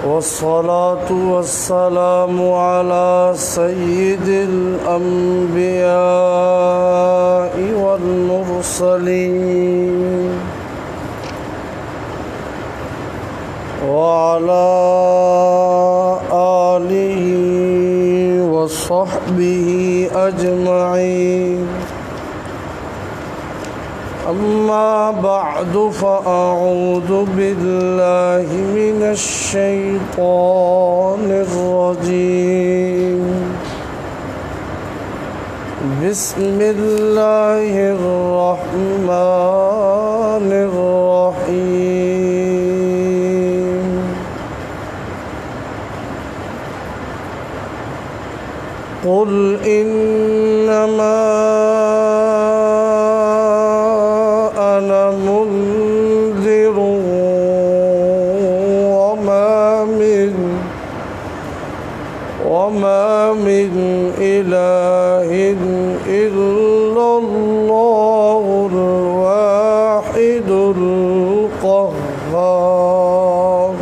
والصلاة والسلام على سيد الأنبياء والمرسلين وعلى آله وصحبه أجمعين. أما بعد فأعوذ بالله من الشيطان الرجيم. بسم الله الرحمن الرحيم. قل إنما أنا منذر وما من إله إلا الله الواحد القهار.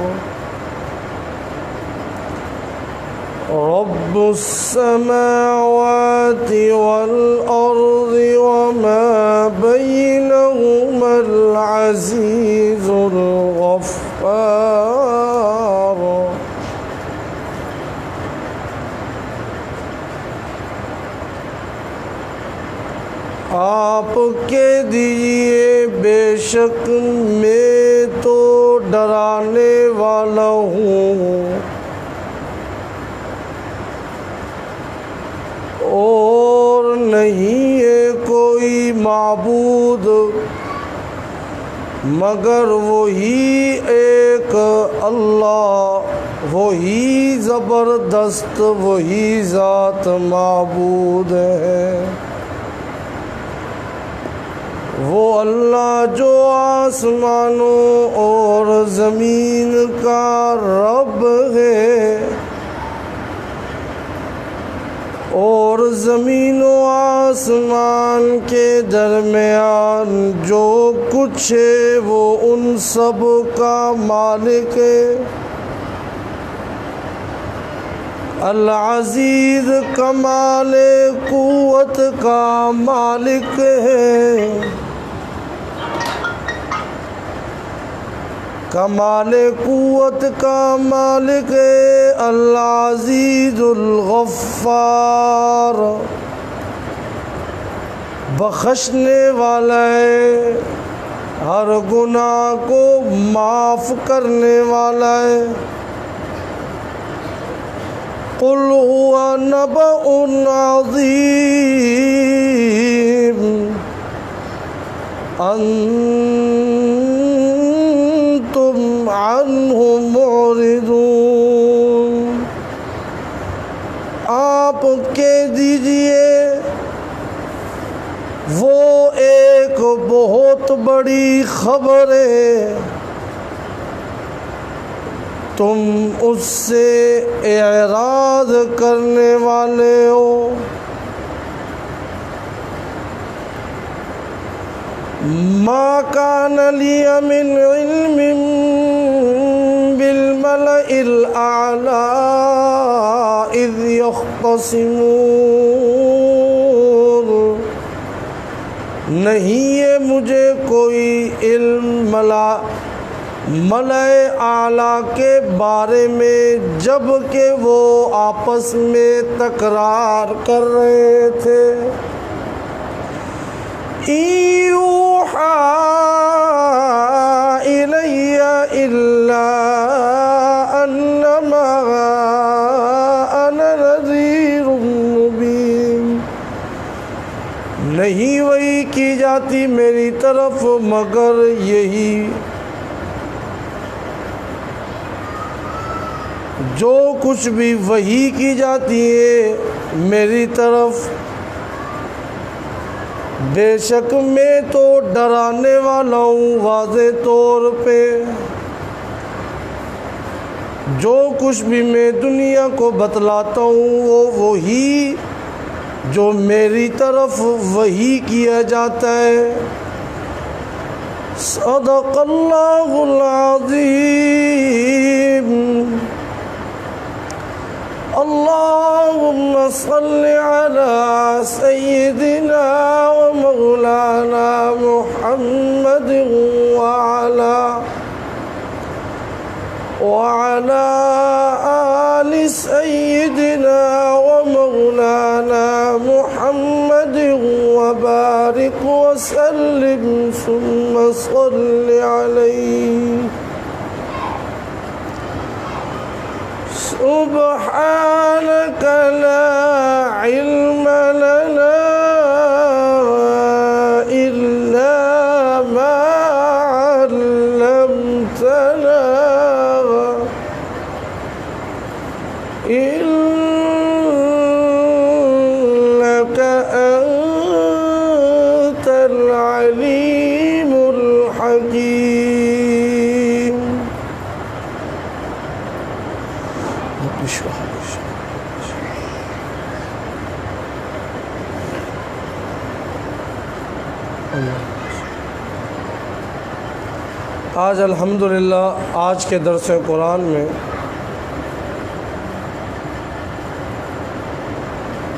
رب السماوات والأرض وما بينهما العزيز الغفار. آپ کہہ دیجئے بے شک میں تو ڈرانے والا ہوں اور نہیں ہے کوئی معبود مگر وہی ایک اللہ، وہی زبردست، وہی ذات معبود ہے. وہ اللہ جو آسمانوں اور زمین کا رب ہے اور زمین و آسمان کے درمیان جو کچھ ہے وہ ان سب کا مالک ہے. العزیز کمال قوت کا مالک ہے، کمال قوت کا مالک ہے. العزیز الغفار، بخشنے والا ہے، ہر گناہ کو معاف کرنے والا ہے. قل هو نبأ عظیم انتم عنہ معرضون. آپ کہہ دیجئے وہ ایک بہت بڑی خبر ہے، تم اس سے اعراض کرنے والے ہو. ما کان لی من علم بالملئ الاعلی اذ یختصمون. نہیں ہے مجھے کوئی علم ملائے اعلیٰ کے بارے میں جب کہ وہ آپس میں تکرار کر رہے تھے. یوحیٰ الی الا انما انا نذیر مبین. نہیں وحی کی جاتی میری طرف مگر یہی جو کچھ بھی وحی کی جاتی ہے میری طرف، بے شک میں تو ڈرانے والا ہوں واضح طور پہ. جو کچھ بھی میں دنیا کو بتلاتا ہوں وہ وہی جو میری طرف وحی کیا جاتا ہے. صدق اللہ العظیم. اللهم صل على سيدنا ومولانا محمد وعلى آل سيدنا ومولانا محمد وبارك وسلم ثم صل عليه سبحانك لا علم لنا إلا ما علمتنا إنك أنت العليم الحكيم. آج الحمدللہ آج کے درس قرآن میں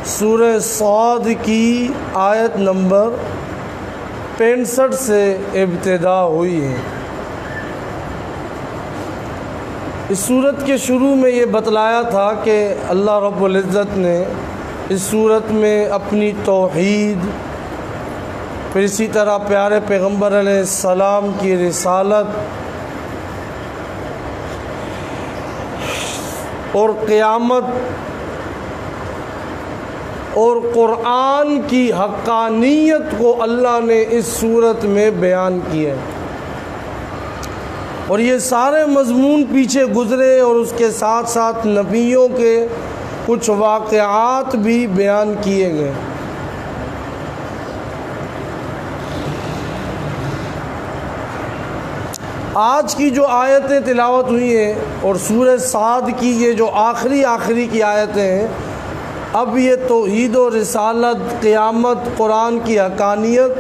سورہ صاد کی آیت نمبر 65 سے ابتدا ہوئی ہے. اس صورت کے شروع میں یہ بتلایا تھا کہ اللہ رب العزت نے اس صورت میں اپنی توحید، پھر اسی طرح پیارے پیغمبر علیہ السلام کی رسالت اور قیامت اور قرآن کی حقانیت کو اللہ نے اس صورت میں بیان کیا ہے. اور یہ سارے مضمون پیچھے گزرے اور اس کے ساتھ ساتھ نبیوں کے کچھ واقعات بھی بیان کیے گئے. آج کی جو آیتیں تلاوت ہوئی ہیں اور سورہ صاد کی یہ جو آخری کی آیتیں ہیں، اب یہ توحید و رسالت، قیامت، قرآن کی حقانیت،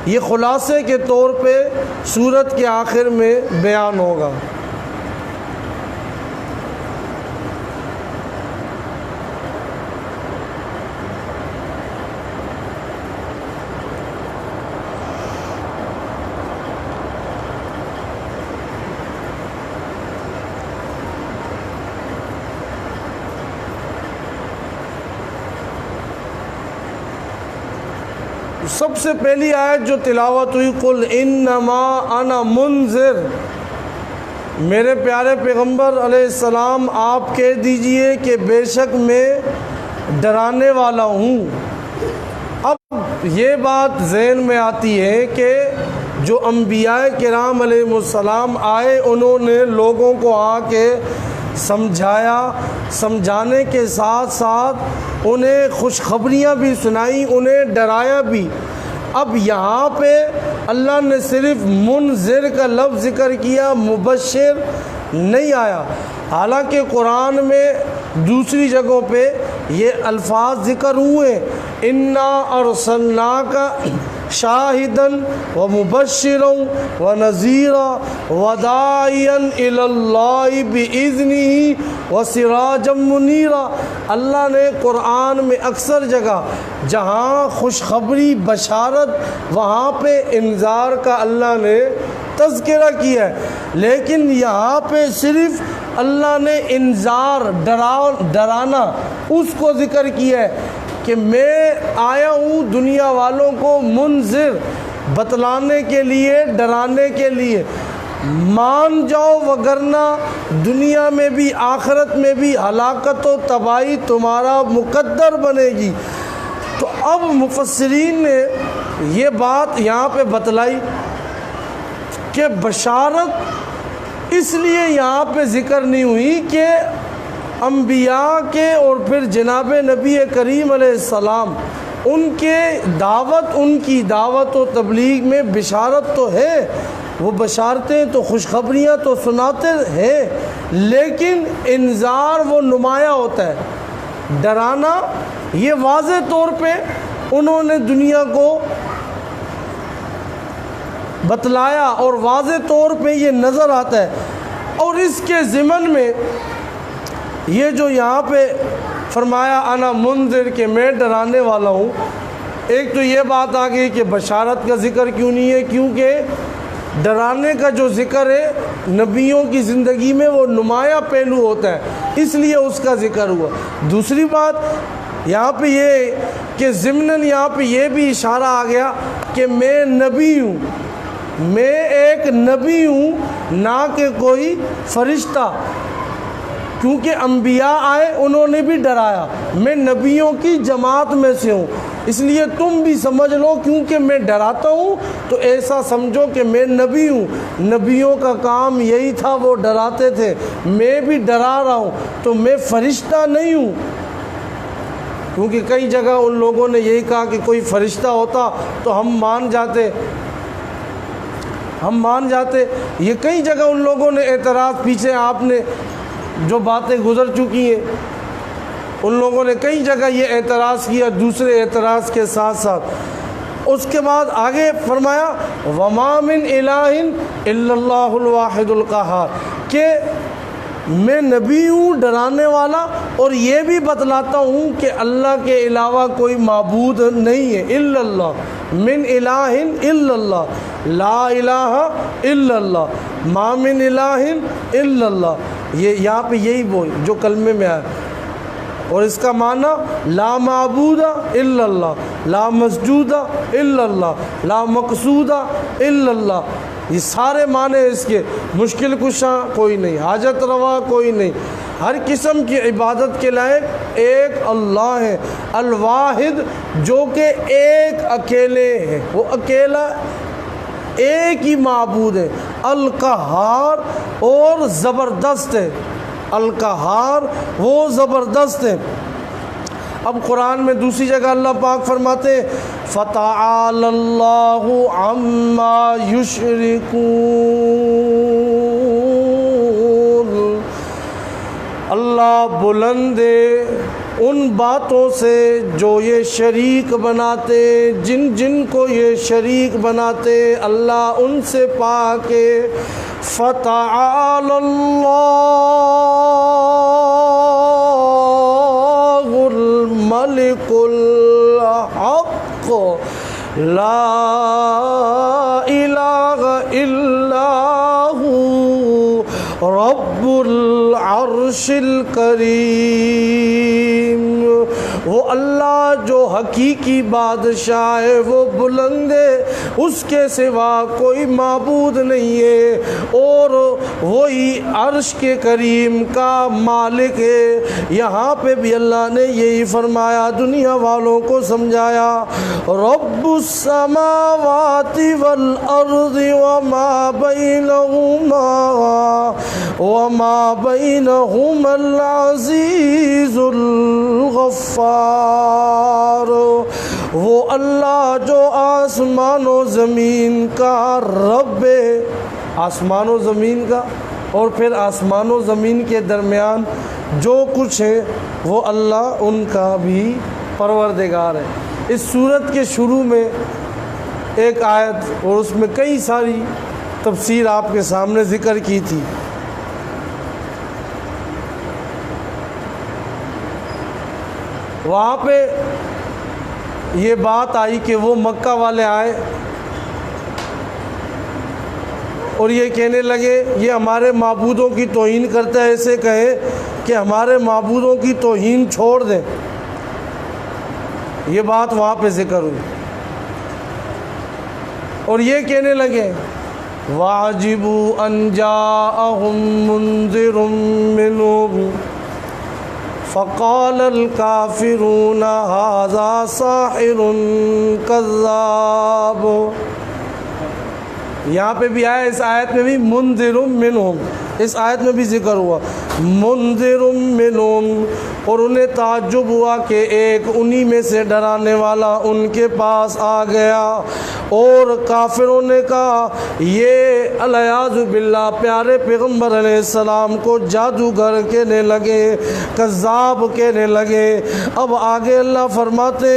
یہ خلاصے کے طور پہ سورت کے آخر میں بیان ہوگا. سب سے پہلی آیت جو تلاوت ہوئی، قل انما انا منذر، میرے پیارے پیغمبر علیہ السلام آپ کہہ دیجئے کہ بے شک میں ڈرانے والا ہوں. اب یہ بات ذہن میں آتی ہے کہ جو انبیاء کرام علیہ السلام آئے، انہوں نے لوگوں کو آ کے سمجھایا، سمجھانے کے ساتھ ساتھ انہیں خوشخبریاں بھی سنائیں، انہیں ڈرایا بھی. اب یہاں پہ اللہ نے صرف منذر کا لفظ ذکر کیا، مبشر نہیں آیا. حالانکہ قرآن میں دوسری جگہوں پہ یہ الفاظ ذکر ہوئے، انا ارسلناک شاہدا ومبشرا ونذیرا وداعیا الی اللہ باذنہ وسراجا منیرا. اللہ نے قرآن میں اکثر جگہ جہاں خوشخبری، بشارت، وہاں پہ انذار کا اللہ نے تذکرہ کیا ہے، لیکن یہاں پہ صرف اللہ نے انذار، ڈرانا اس کو ذکر کیا ہے کہ میں آیا ہوں دنیا والوں کو منذر، بتلانے کے لیے، ڈرانے کے لیے. مان جاؤ وگرنہ دنیا میں بھی آخرت میں بھی ہلاکت و تباہی تمہارا مقدر بنے گی. تو اب مفسرین نے یہ بات یہاں پہ بتلائی کہ بشارت اس لیے یہاں پہ ذکر نہیں ہوئی کہ انبیاء کے اور پھر جناب نبی کریم علیہ السلام ان کے دعوت، ان کی دعوت و تبلیغ میں بشارت تو ہے، وہ بشارتیں تو خوشخبریاں تو سناتے ہیں، لیکن انذار وہ نمایاں ہوتا ہے. ڈرانا یہ واضح طور پہ انہوں نے دنیا کو بتلایا اور واضح طور پہ یہ نظر آتا ہے. اور اس کے ضمن میں یہ جو یہاں پہ فرمایا انا منذر کہ میں ڈرانے والا ہوں۔ ایک تو یہ بات آ گئی کہ بشارت کا ذکر کیوں نہیں ہے، کیونکہ ڈرانے کا جو ذکر ہے نبیوں کی زندگی میں وہ نمایاں پہلو ہوتا ہے، اس لیے اس کا ذکر ہوا۔ دوسری بات یہاں پہ یہ کہ ضمناً یہاں پہ یہ بھی اشارہ آ گیا کہ میں نبی ہوں، میں ایک نبی ہوں نہ کہ کوئی فرشتہ، کیونکہ انبیاء آئے انہوں نے بھی ڈرایا، میں نبیوں کی جماعت میں سے ہوں، اس لیے تم بھی سمجھ لو کیونکہ میں ڈراتا ہوں تو ایسا سمجھو کہ میں نبی ہوں۔ نبیوں کا کام یہی تھا، وہ ڈراتے تھے، میں بھی ڈرا رہا ہوں، تو میں فرشتہ نہیں ہوں۔ کیونکہ کئی جگہ ان لوگوں نے یہی کہا کہ کوئی فرشتہ ہوتا تو ہم مان جاتے، یہ کئی جگہ ان لوگوں نے اعتراض، پیچھے آپ نے جو باتیں گزر چکی ہیں ان لوگوں نے کئی جگہ یہ اعتراض کیا دوسرے اعتراض کے ساتھ ساتھ۔ اس کے بعد آگے فرمایا وَمَا مِنْ إِلَٰهٍ إِلَّا اللَّهُ الْوَاحِدُ الْقَهَّارُ، کہ میں نبی ہوں ڈرانے والا اور یہ بھی بتلاتا ہوں کہ اللہ کے علاوہ کوئی معبود نہیں ہے۔ الا اللہ، من الہ الا اللہ، لا الہ الا اللہ، ما من الہ الا اللہ، یہ یہاں پہ یہی بول جو کلمے میں آیا، اور اس کا معنی لا معبود الا اللہ، لا مسجود الا اللہ، لا مقصود الا اللہ، یہ سارے معنی اس کے، مشکل کشاں کوئی نہیں، حاجت روا کوئی نہیں، ہر قسم کی عبادت کے لائق ایک اللہ ہے، الواحد، جو کہ ایک اکیلے ہیں، وہ اکیلا ایک ہی معبود ہے، القہار، اور زبردست ہے، القہار وہ زبردست ہے۔ اب قرآن میں دوسری جگہ اللہ پاک فرماتے ہیں فَتَعَالَى اللَّهُ عَمَّا يُشْرِكُونَ، اللہ بلند ہے ان باتوں سے جو یہ شریک بناتے، جن کو یہ شریک بناتے، اللہ ان سے پاک ہے۔ فَتَعَالَى اللَّهُ الْمَلِكُ الْحَقُّ لا الہ الا هو رب العرش الکریم، وہ اللہ جو حقیقی بادشاہ ہے، وہ بلند ہے، اس کے سوا کوئی معبود نہیں ہے، اور وہی عرش کے کریم کا مالک ہے۔ یہاں پہ بھی اللہ نے یہی فرمایا، دنیا والوں کو سمجھایا، رب السماوات والارض وما بینہما العزیز الغفار، وہ اللہ جو آسمان و زمین کا رب ہے، آسمان و زمین کا، اور پھر آسمان و زمین کے درمیان جو کچھ ہے وہ اللہ ان کا بھی پروردگار ہے۔ اس سورت کے شروع میں ایک آیت اور اس میں کئی ساری تفسیر آپ کے سامنے ذکر کی تھی۔ وہاں پہ یہ بات آئی کہ وہ مکہ والے آئے اور یہ کہنے لگے یہ ہمارے معبودوں کی توہین کرتا ہے، ایسے کہے کہ ہمارے معبودوں کی توہین چھوڑ دیں، یہ بات وہاں پہ ذکر ہوئی، اور یہ کہنے لگے وَعَجِبُوا أَن جَاءَهُم مُنذِرٌ مِّنْهُمْ فَقَالَ الْكَافِرُونَ هَذَا سَاحِرٌ كَذَّابٌ۔ یہاں پہ بھی آیا، اس آیت میں بھی منذر منہم، اس آیت میں بھی ذکر ہوا منذر منہم، اور انہیں تعجب ہوا کہ ایک انہی میں سے ڈرانے والا ان کے پاس آ گیا، اور کافروں نے کہا یہ الیاذ باللہ پیارے پیغمبر علیہ السلام کو جادوگر کہنے لگے، کذاب کہنے لگے۔ اب آگے اللہ فرماتے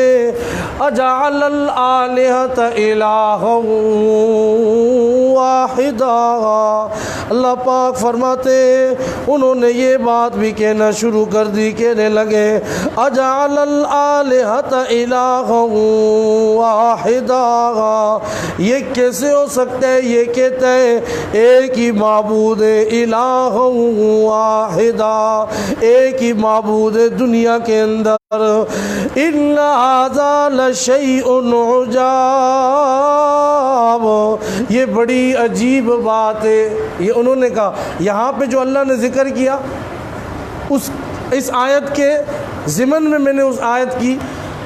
اجعل الآلہۃ الہا واحدا اللہ پاک فرماتے ہیں انہوں نے یہ بات بھی کہنا شروع کر دی، کہنے لگے اجعل الآلہۃ الہا واحدا، یہ کیسے ہو سکتا ہے؟ یہ کہتا ہے ایک ہی معبود ہے، الہ واحدا، ایک ہی معبود ہے دنیا کے اندر۔ ان ھذا لشیء عجاب، یہ بڑی عجیب بات ہے۔ یہ انہوں نے کہا، یہاں پہ جو اللہ نے ذکر کیا اس آیت کے ضمن میں نے اس آیت کی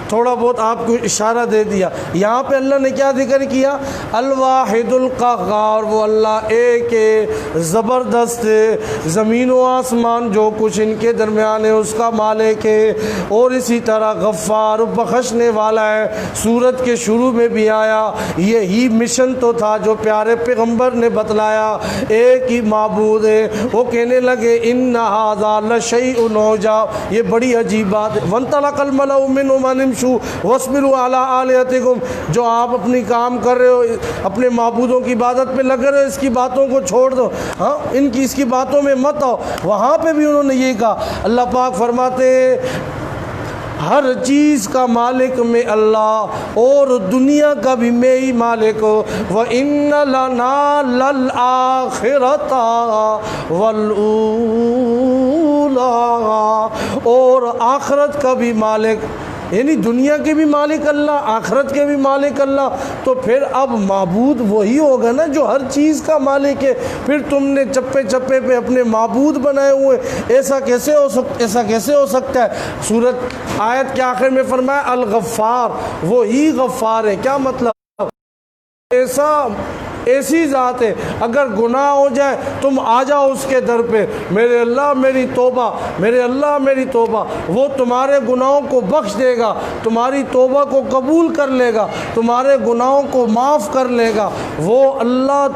تھوڑا بہت آپ کو اشارہ دے دیا۔ یہاں پہ اللہ نے کیا ذکر کیا؟ الواحد القہار، وہ اللہ ایک ہے، زبردست ہے، زمین و آسمان جو کچھ ان کے درمیان ہے اس کا مالک ہے، اور اسی طرح غفار، بخشنے والا ہے۔ سورت کے شروع میں بھی آیا، یہی مشن تو تھا جو پیارے پیغمبر نے بتلایا، ایک ہی معبود ہے۔ وہ کہنے لگے ان ھذا لشیء عجاب، یہ بڑی عجیب بات ہے۔ وانطلق الملأ منهم ان امشوا واصبروا علی آلہتکم، جو آپ اپنی کام کر رہے ہو، اپنے معبودوں کی عبادت پہ لگ رہے ہو، اس کی باتوں کو چھوڑ دو، ہاں اس کی باتوں میں مت آؤ۔ وہاں پہ بھی انہوں نے یہ کہا۔ اللہ پاک فرماتے ہیں ہر چیز کا مالک میں اللہ، اور دنیا کا بھی میں ہی مالک ہوں۔ وَإِنَّ لَنَا لَلْآخِرَةَ وَالْأُولَىٰ، اور آخرت کا بھی مالک، یعنی دنیا کے بھی مالک اللہ، آخرت کے بھی مالک اللہ۔ تو پھر اب معبود وہی ہوگا نا جو ہر چیز کا مالک ہے۔ پھر تم نے چپے چپے پہ اپنے معبود بنائے ہوئے، ایسا کیسے ہو سکتا ہے؟ سورت آیت کے آخر میں فرمایا الغفار، وہی غفار ہے۔ کیا مطلب؟ ایسی ذات ہے، اگر گناہ ہو جائے تم آ جاؤ اس کے در پہ، میرے اللہ میری توبہ، میرے اللہ میری توبہ، وہ تمہارے گناہوں کو بخش دے گا، تمہاری توبہ کو قبول کر لے گا، تمہارے گناہوں کو معاف کر لے گا۔ وہ اللہ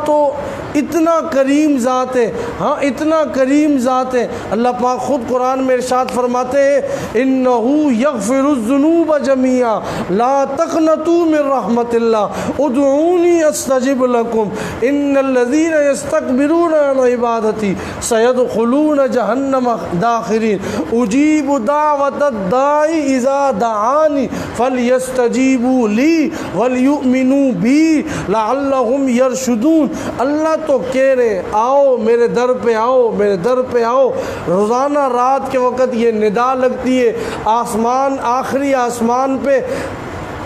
تو اتنا کریم ذات ہے، ہاں اتنا کریم ذات ہے۔ اللہ پاک خود قرآن میں ارشاد فرماتے ہیں انہ یغفر الذنوب جميعا لا تقنطوا من رحمت اللہ ادعونی استجب لکم ان الذین یستکبرون عن عبادتی سیدخلون جہنم داخرین اجیب دعوت الداعی اذا دعانی فلیستجیبوا لی ولیؤمنوا بی لعلہم یرشدون۔ اللہ تو کہہ رہے آؤ میرے در پہ آؤ، میرے در پہ آؤ۔ روزانہ رات کے وقت یہ ندا لگتی ہے، آسمان، آخری آسمان پہ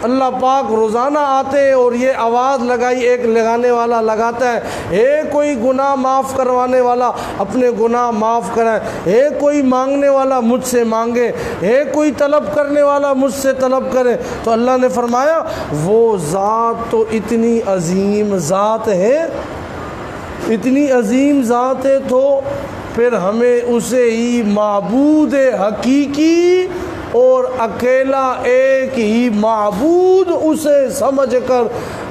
اللہ پاک روزانہ آتے ہیں اور یہ آواز لگائی، ایک لگانے والا لگاتا ہے، اے کوئی گناہ معاف کروانے والا اپنے گناہ معاف کرائے، اے کوئی مانگنے والا مجھ سے مانگے، اے کوئی طلب کرنے والا مجھ سے طلب کرے۔ تو اللہ نے فرمایا وہ ذات تو اتنی عظیم ذات ہے، اتنی عظیم ذات ہے، تو پھر ہمیں اسے ہی معبود حقیقی اور اکیلا ایک ہی معبود اسے سمجھ کر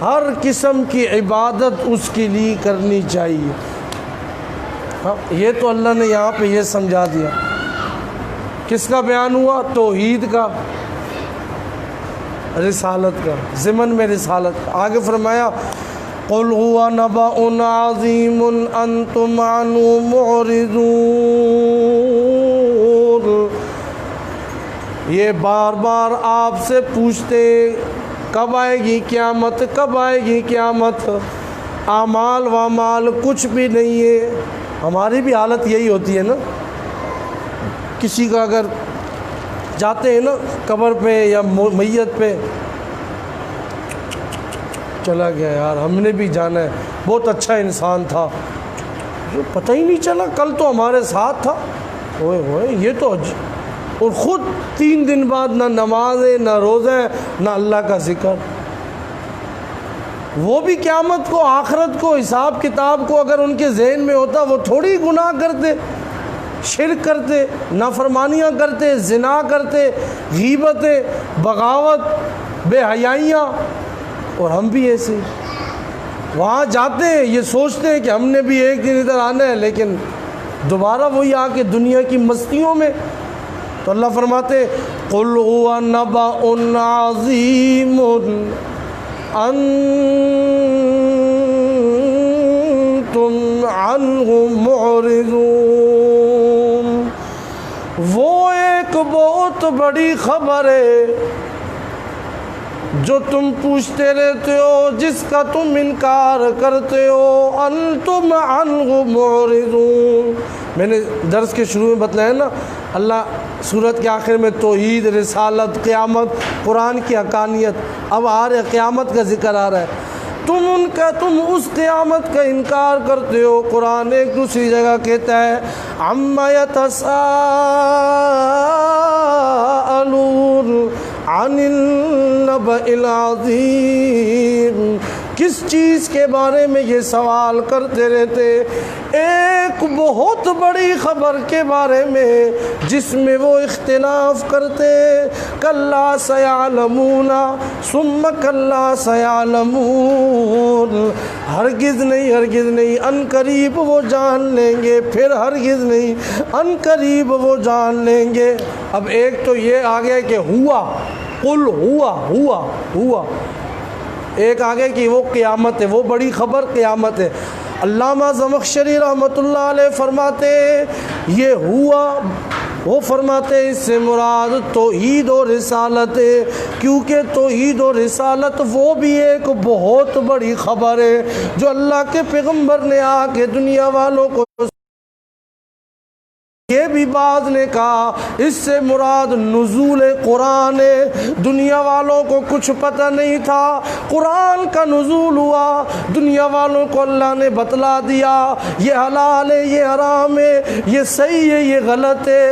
ہر قسم کی عبادت اس کے لیے کرنی چاہیے۔ ہاں یہ تو اللہ نے یہاں پہ یہ سمجھا دیا۔ کس کا بیان ہوا؟ توحید کا، رسالت کا، ضمن میں رسالت کا۔ آگے فرمایا قل هو نبأ عظیم انتم عنہ معرضون۔ یہ بار بار آپ سے پوچھتے کب آئے گی قیامت، کب آئے گی قیامت، اعمال وامال کچھ بھی نہیں ہے۔ ہماری بھی حالت یہی ہوتی ہے نا، کسی کا اگر جاتے ہیں نا قبر پہ یا میت پہ، چلا گیا یار، ہم نے بھی جانا ہے، بہت اچھا انسان تھا، پتہ ہی نہیں چلا کل تو ہمارے ساتھ تھا، ہوئے ہوئے یہ تو اور خود 3 دن بعد نہ نماز ہے، نہ روزہ ہے، نہ اللہ کا ذکر۔ وہ بھی قیامت کو، آخرت کو، حساب کتاب کو اگر ان کے ذہن میں ہوتا وہ تھوڑی گناہ کرتے، شرک کرتے، نافرمانیاں کرتے، زنا کرتے، غیبتیں، بغاوت، بے حیائیاں۔ اور ہم بھی ایسے وہاں جاتے ہیں، یہ سوچتے ہیں کہ ہم نے بھی ایک دن ادھر آنا ہے، لیکن دوبارہ وہی آ کے دنیا کی مستیوں میں۔ تو اللہ فرماتے قل هو نبأ عظیم بہت بڑی خبر ہے جو تم پوچھتے رہتے ہو، جس کا تم انکار کرتے ہو، انتم عنہ معرضون۔ میں نے درس کے شروع میں بتلایا نا، اللہ سورت کے آخر میں توحید، رسالت، قیامت، قرآن کی حقانیت، اب آ رہے قیامت کا ذکر آ رہا ہے۔ تم اس قیامت کا انکار کرتے ہو۔ قرآن ایک دوسری جگہ کہتا ہے عما یتساءلون عن النبأ العظیم، کس چیز کے بارے میں یہ سوال کرتے رہتے؟ ایک بہت بڑی خبر کے بارے میں جس میں وہ اختلاف کرتے۔ کلا سیعلمون ثم کلا سیعلمون، ہرگز نہیں ان قریب وہ جان لیں گے، پھر ہرگز نہیں ان قریب وہ جان لیں گے۔ اب ایک تو یہ آ گیا کہ ہوا، قل ہوا، ایک آگے کہ وہ قیامت ہے، وہ بڑی خبر قیامت ہے۔ علامہ زمخشری رحمۃ اللہ علیہ فرماتے یہ ہوا، وہ فرماتے اس سے مراد توحید و رسالت ہے، کیونکہ توحید و رسالت وہ بھی ایک بہت بڑی خبر ہے جو اللہ کے پیغمبر نے آ کے دنیا والوں کو۔ یہ بھی بعض نے کہا اس سے مراد نزول قرآن ہے، دنیا والوں کو کچھ پتہ نہیں تھا، قرآن کا نزول ہوا، دنیا والوں کو اللہ نے بتلا دیا یہ حلال ہے، یہ حرام ہے، یہ صحیح ہے، یہ غلط ہے،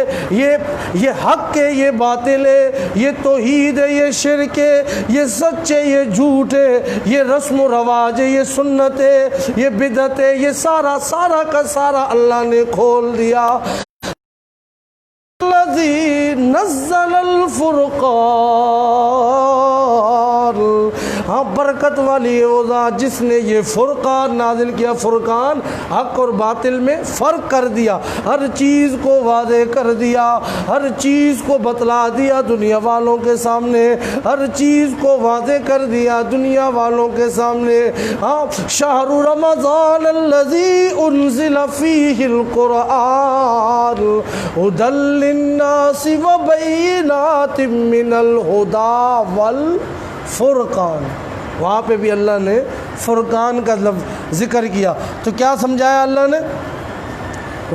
یہ حق ہے، یہ باطل ہے، یہ توحید ہے، یہ شرک ہے، یہ سچ ہے، یہ جھوٹ ہے، یہ رسم و رواج ہے، یہ سنت ہے، یہ بدعت ہے، یہ سارا کا سارا اللہ نے کھول دیا۔ الذی نزل الفرقان، ہاں برکت والی وہ ذات جس نے یہ فرقان نازل کیا۔ فرقان حق اور باطل میں فرق کر دیا، ہر چیز کو واضح کر دیا، ہر چیز کو بتلا دیا دنیا والوں کے سامنے، ہر چیز کو واضح کر دیا دنیا والوں کے سامنے۔ ہاں شہر رمضان الذی انزل فیہ القرآن ھدی للناس وبینات من الہدی والفرقان، وہاں پہ بھی اللہ نے فرقان کا لفظ ذکر کیا۔ تو کیا سمجھایا اللہ نے؟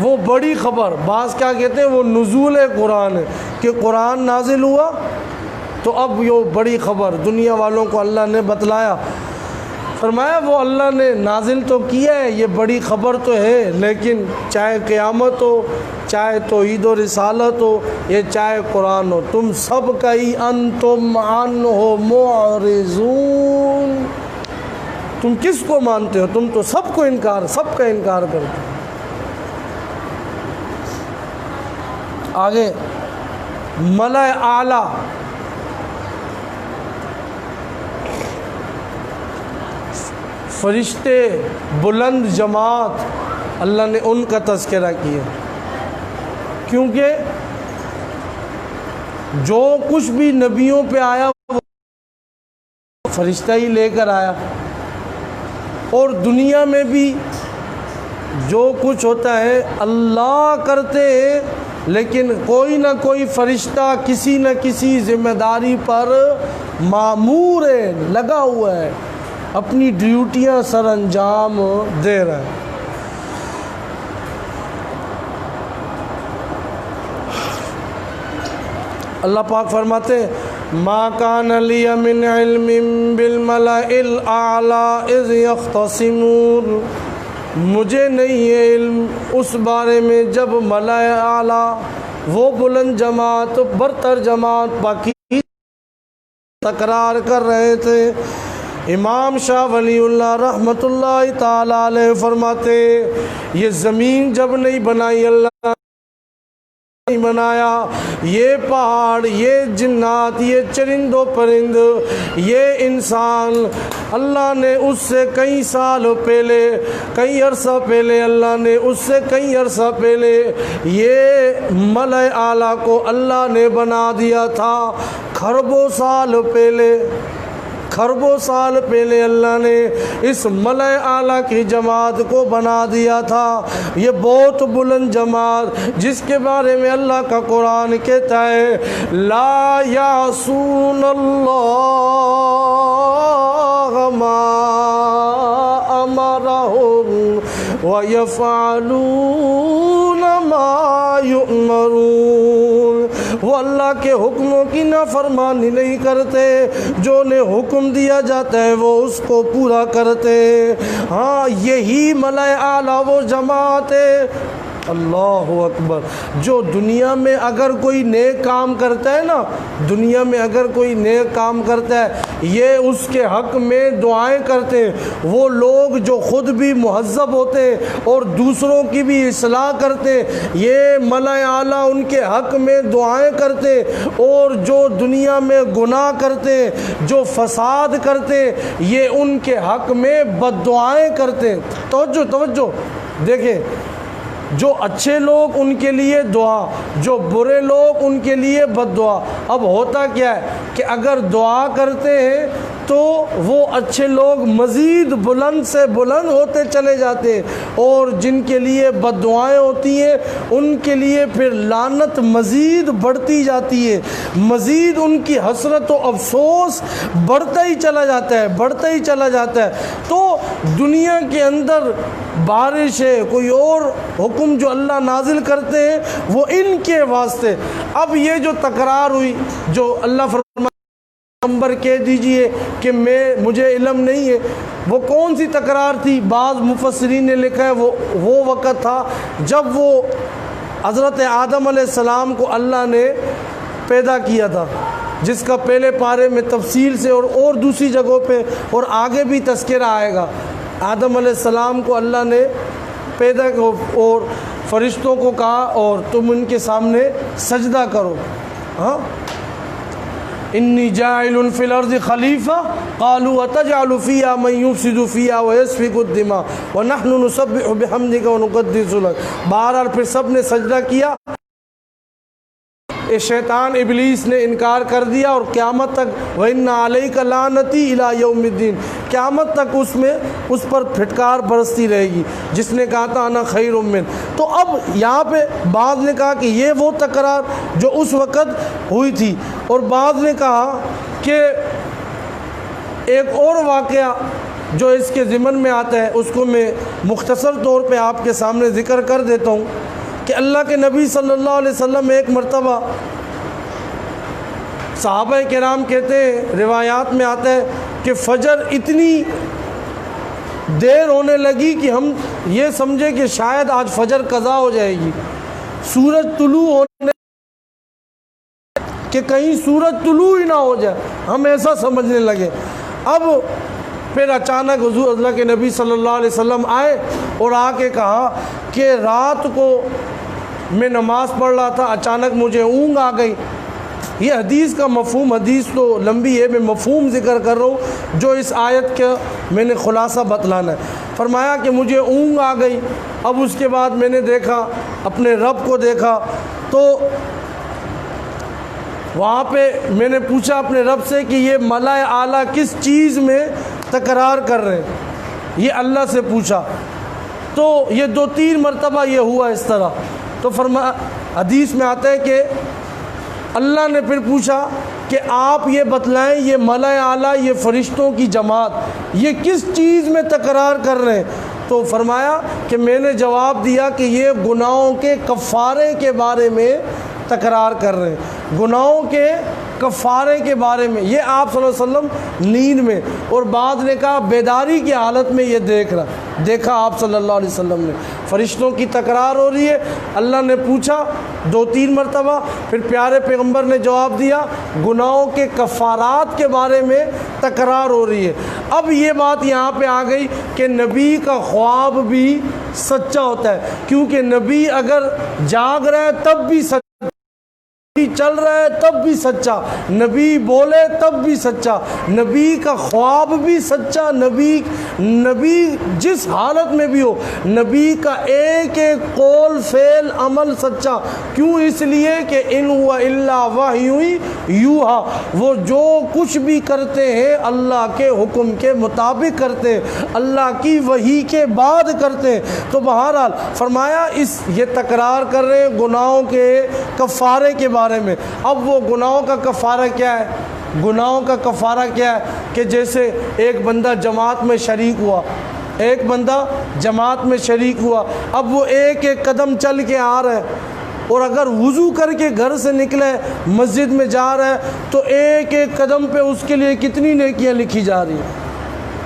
وہ بڑی خبر، بعض کیا کہتے ہیں وہ نزول قرآن ہے کہ قرآن نازل ہوا، تو اب یہ بڑی خبر دنیا والوں کو اللہ نے بتلایا۔ فرمایا وہ اللہ نے نازل تو کیا ہے، یہ بڑی خبر تو ہے، لیکن چاہے قیامت ہو، چاہے توحید و رسالت ہو، یہ چاہے قرآن ہو، تم سب کا ہی انتم عنہ معرضون، تم کس کو مانتے ہو؟ تم تو سب کا انکار کرتے ہو۔ آگے ملأ اعلیٰ، فرشتے بلند جماعت، اللہ نے ان کا تذکرہ کیا، کیونکہ جو کچھ بھی نبیوں پہ آیا وہ فرشتہ ہی لے کر آیا، اور دنیا میں بھی جو کچھ ہوتا ہے اللہ کرتے ہیں، لیکن کوئی نہ کوئی فرشتہ کسی نہ کسی ذمہ داری پر مامور ہے، لگا ہوا ہے، اپنی ڈیوٹیاں سر انجام دے رہا ہے۔ اللہ پاک فرماتے ہیں ما کان لی من علم بالملأ الاعلی اذ یختصمون، مجھے نہیں ہے علم اس بارے میں جب ملأ اعلی، وہ بلند جماعت، برتر جماعت باقی تکرار کر رہے تھے۔ امام شاہ ولی اللہ رحمۃ اللہ تعالیٰ علیہ فرماتے یہ زمین جب نہیں بنائی اللہ نہیں بنایا، یہ پہاڑ، یہ جنات، یہ چرند و پرند، یہ انسان، اللہ نے اس سے کئی سال پہلے، کئی عرصہ پہلے، اللہ نے اس سے کئی عرصہ پہلے یہ ملأ اعلیٰ کو اللہ نے بنا دیا تھا، کھربوں سال پہلے، خربوں سال پہلے اللہ نے اس ملأ اعلیٰ کی جماعت کو بنا دیا تھا۔ یہ بہت بلند جماعت جس کے بارے میں اللہ کا قرآن کہتا ہے لا یعصون اللہ ما امرہم وَيَفْعَلُونَ مَا يُؤْمَرُونَ، وہ اللہ کے حکموں کی نافرمانی نہیں کرتے، جو انہیں حکم دیا جاتا ہے وہ اس کو پورا کرتے۔ ہاں یہی ملأ اعلیٰ وہ جماعت ہے، اللہ اکبر، جو دنیا میں اگر کوئی نیک کام کرتا ہے نا، دنیا میں اگر کوئی نیک کام کرتا ہے یہ اس کے حق میں دعائیں کرتے ہیں۔ وہ لوگ جو خود بھی مہذب ہوتے ہیں اور دوسروں کی بھی اصلاح کرتے ہیں، یہ ملأ اعلیٰ ان کے حق میں دعائیں کرتے ہیں، اور جو دنیا میں گناہ کرتے ہیں، جو فساد کرتے ہیں، یہ ان کے حق میں بد دعائیں کرتے ہیں۔ توجہ دیکھیں، جو اچھے لوگ ان کے لیے دعا، جو برے لوگ ان کے لیے بد دعا۔ اب ہوتا کیا ہے کہ اگر دعا کرتے ہیں تو وہ اچھے لوگ مزید بلند سے بلند ہوتے چلے جاتے ہیں، اور جن کے لیے بد دعائیں ہوتی ہیں ان کے لیے پھر لعنت مزید بڑھتی جاتی ہے، مزید ان کی حسرت و افسوس بڑھتا ہی چلا جاتا ہے۔ تو دنیا کے اندر بارش ہے، کوئی اور حکم جو اللہ نازل کرتے ہیں وہ ان کے واسطے۔ اب یہ جو تکرار ہوئی، جو اللہ فرمایا پیغمبر کہہ دیجئے کہ مجھے علم نہیں ہے، وہ کون سی تکرار تھی؟ بعض مفسرین نے لکھا ہے وہ وقت تھا جب وہ حضرت آدم علیہ السلام کو اللہ نے پیدا کیا تھا، جس کا پہلے پارے میں تفصیل سے اور دوسری جگہوں پہ اور آگے بھی تذکرہ آئے گا۔ آدم علیہ السلام کو اللہ نے پیدا اور فرشتوں کو کہا اور تم ان کے سامنے سجدہ کرو۔ ہاں، انی جاعل فی الارض خلیفہ قالوا اتجعل فیہا من یفسد فیہا ویسفک الدماء ونحن نسبح بحمدک ونقدس لک۔ بہرحال پھر سب نے سجدہ کیا، شیطان ابلیس نے انکار کر دیا، اور قیامت تک وَإِنَّ عَلَيْكَ لَعْنَتِي إِلَىٰ يَوْمِ الدِّينِ، قیامت تک اس پر پھٹکار برستی رہے گی جس نے کہا تھا انا خیر من۔ تو اب یہاں پہ بعض نے کہا کہ یہ وہ تکرار جو اس وقت ہوئی تھی، اور بعض نے کہا کہ ایک اور واقعہ جو اس کے ضمن میں آتا ہے اس کو میں مختصر طور پہ آپ کے سامنے ذکر کر دیتا ہوں کہ اللہ کے نبی صلی اللہ علیہ وسلم ایک مرتبہ، صحابہ کرام کہتے ہیں، روایات میں آتا ہے کہ فجر اتنی دیر ہونے لگی کہ ہم یہ سمجھے کہ شاید آج فجر قضا ہو جائے گی، سورج طلوع ہونے کہ کہیں سورج طلوع ہی نہ ہو جائے، ہم ایسا سمجھنے لگے۔ اب پھر اچانک حضور اللہ کے نبی صلی اللہ علیہ وسلم آئے اور آ کے کہا کہ رات کو میں نماز پڑھ رہا تھا، اچانک مجھے اونگ آ گئی۔ یہ حدیث کا مفہوم، حدیث تو لمبی ہے، میں مفہوم ذکر کر رہا ہوں جو اس آیت کا میں نے خلاصہ بتلانا ہے۔ فرمایا کہ مجھے اونگ آ گئی، اب اس کے بعد میں نے دیکھا، اپنے رب کو دیکھا، تو وہاں پہ میں نے پوچھا اپنے رب سے کہ یہ ملأ اعلیٰ کس چیز میں تکرار کر رہے ہیں، یہ اللہ سے پوچھا۔ تو یہ 2-3 مرتبہ یہ ہوا اس طرح۔ تو حدیث میں آتا ہے کہ اللہ نے پھر پوچھا کہ آپ یہ بتلائیں یہ ملأ اعلیٰ، یہ فرشتوں کی جماعت یہ کس چیز میں تکرار کر رہے ہیں؟ تو فرمایا کہ میں نے جواب دیا کہ یہ گناہوں کے کفارے کے بارے میں تکرار کر رہے ہیں، گناہوں کے کفارے کے بارے میں۔ یہ آپ صلی اللہ علیہ وسلم نیند میں، اور بعض نے کہا بیداری کی حالت میں یہ دیکھا آپ صلی اللہ علیہ وسلم نے فرشتوں کی تکرار ہو رہی ہے۔ اللہ نے پوچھا 2-3 مرتبہ، پھر پیارے پیغمبر نے جواب دیا گناہوں کے کفارات کے بارے میں تکرار ہو رہی ہے۔ اب یہ بات یہاں پہ آ گئی کہ نبی کا خواب بھی سچا ہوتا ہے، کیونکہ نبی اگر جاگ رہا ہے تب بھی سچا چل رہا ہے تب بھی سچا، نبی بولے تب بھی سچا، نبی کا خواب بھی سچا، نبی جس حالت میں بھی ہو نبی کا ایک ایک قول فعل عمل سچا۔ کیوں؟ اس لیے کہ ان ہوا الا وحی یوحا، وہ جو کچھ بھی کرتے ہیں اللہ کے حکم کے مطابق کرتے ہیں، اللہ کی وحی کے بعد کرتے ہیں۔ تو بہرحال فرمایا یہ تکرار کر رہے ہیں گناہوں کے کفارے کے بارے میں۔ اب وہ گناہوں کا کفارہ کیا ہے؟ گناہوں کا کفارہ کیا ہے کہ جیسے ایک بندہ جماعت میں شریک ہوا، جماعت میں شریک ہوا، اب وہ ایک ایک قدم چل کے آ رہا ہے، اور اگر وضو کر کے گھر سے نکلے مسجد میں جا رہا ہے تو ایک ایک قدم پہ اس کے لیے کتنی نیکیاں لکھی جا رہی ہیں۔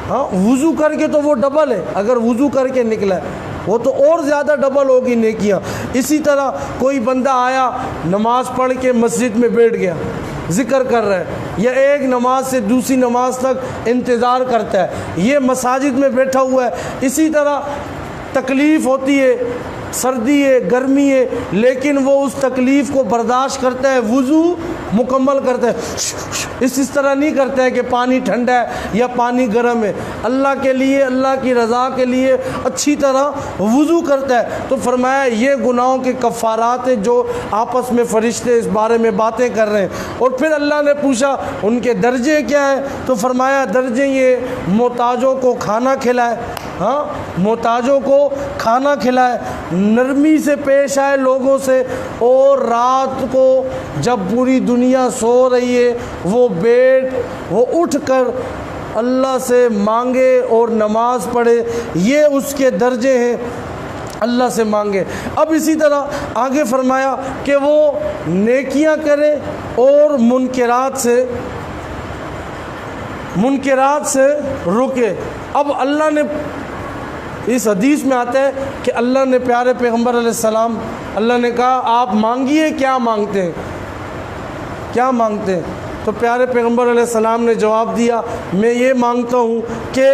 ہاں، وضو کر کے تو وہ ڈبل ہے، اگر وضو کر کے نکلا ہے وہ تو اور زیادہ ڈبل ہوگی نیکیاں۔ اسی طرح کوئی بندہ آیا نماز پڑھ کے مسجد میں بیٹھ گیا، ذکر کر رہا ہے، یا ایک نماز سے دوسری نماز تک انتظار کرتا ہے، یہ مساجد میں بیٹھا ہوا ہے۔ اسی طرح تکلیف ہوتی ہے، سردی ہے، گرمی ہے، لیکن وہ اس تکلیف کو برداشت کرتا ہے، وضو مکمل کرتا ہے، اس طرح نہیں کرتا ہے کہ پانی ٹھنڈا ہے یا پانی گرم ہے، اللہ کے لیے، اللہ کی رضا کے لیے اچھی طرح وضو کرتا ہے۔ تو فرمایا یہ گناہوں کے کفارات ہیں جو آپس میں فرشتے اس بارے میں باتیں کر رہے ہیں۔ اور پھر اللہ نے پوچھا ان کے درجے کیا ہیں؟ تو فرمایا درجے یہ محتاجوں کو کھانا کھلائے، ہاں، محتاجوں کو کھانا کھلائے، نرمی سے پیش آئے لوگوں سے، اور رات کو جب پوری دنیا سو رہی ہے وہ اٹھ کر اللہ سے مانگے اور نماز پڑھے، یہ اس کے درجے ہیں، اللہ سے مانگے۔ اب اسی طرح آگے فرمایا کہ وہ نیکیاں کرے اور منکرات سے رکے۔ اب اللہ نے اس حدیث میں آتا ہے کہ اللہ نے پیارے پیغمبر علیہ السلام، اللہ نے کہا آپ مانگیے، کیا مانگتے ہیں؟ تو پیارے پیغمبر علیہ السلام نے جواب دیا، میں یہ مانگتا ہوں کہ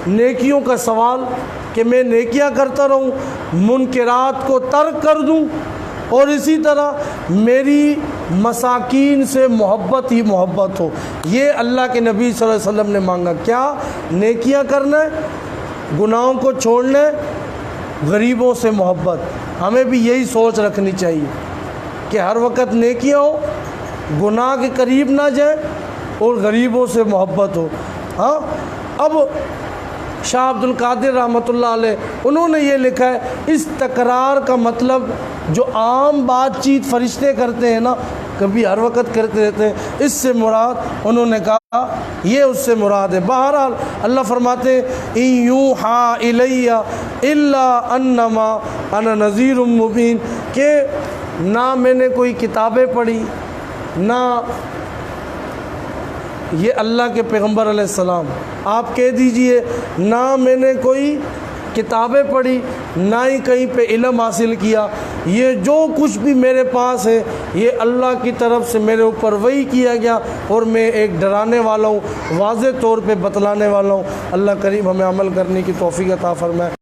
نیکیوں کا سوال، کہ میں نیکیاں کرتا رہوں، منکرات کو ترک کر دوں، اور اسی طرح میری مساکین سے محبت ہی محبت ہو۔ یہ اللہ کے نبی صلی اللہ علیہ وسلم نے مانگا۔ کیا؟ نیکیاں کرنا ہے، گناہوں کو چھوڑنا ہے، غریبوں سے محبت۔ ہمیں بھی یہی سوچ رکھنی چاہیے کہ ہر وقت نیکیاں ہو، گناہ کے قریب نہ جائیں، اور غریبوں سے محبت ہو۔ ہاں، اب شاہ عبد القادر رحمۃ اللہ علیہ انہوں نے یہ لکھا ہے، اس تکرار کا مطلب جو عام بات چیت فرشتے کرتے ہیں نا، کبھی ہر وقت کرتے رہتے ہیں، اس سے مراد انہوں نے کہا یہ اس سے مراد ہے۔ بہرحال اللہ فرماتے ہیں ان یوحا الی الا انما انا نذیر مبین، کہ نہ میں نے کوئی کتابیں پڑھی، نہ یہ اللہ کے پیغمبر علیہ السلام آپ کہہ دیجئے، نہ میں نے کوئی کتابیں پڑھی، نہ ہی کہیں پہ علم حاصل کیا، یہ جو کچھ بھی میرے پاس ہے یہ اللہ کی طرف سے میرے اوپر وحی کیا گیا، اور میں ایک ڈرانے والا ہوں، واضح طور پہ بتلانے والا ہوں۔ اللہ کریم ہمیں عمل کرنے کی توفیق عطا فرمائے۔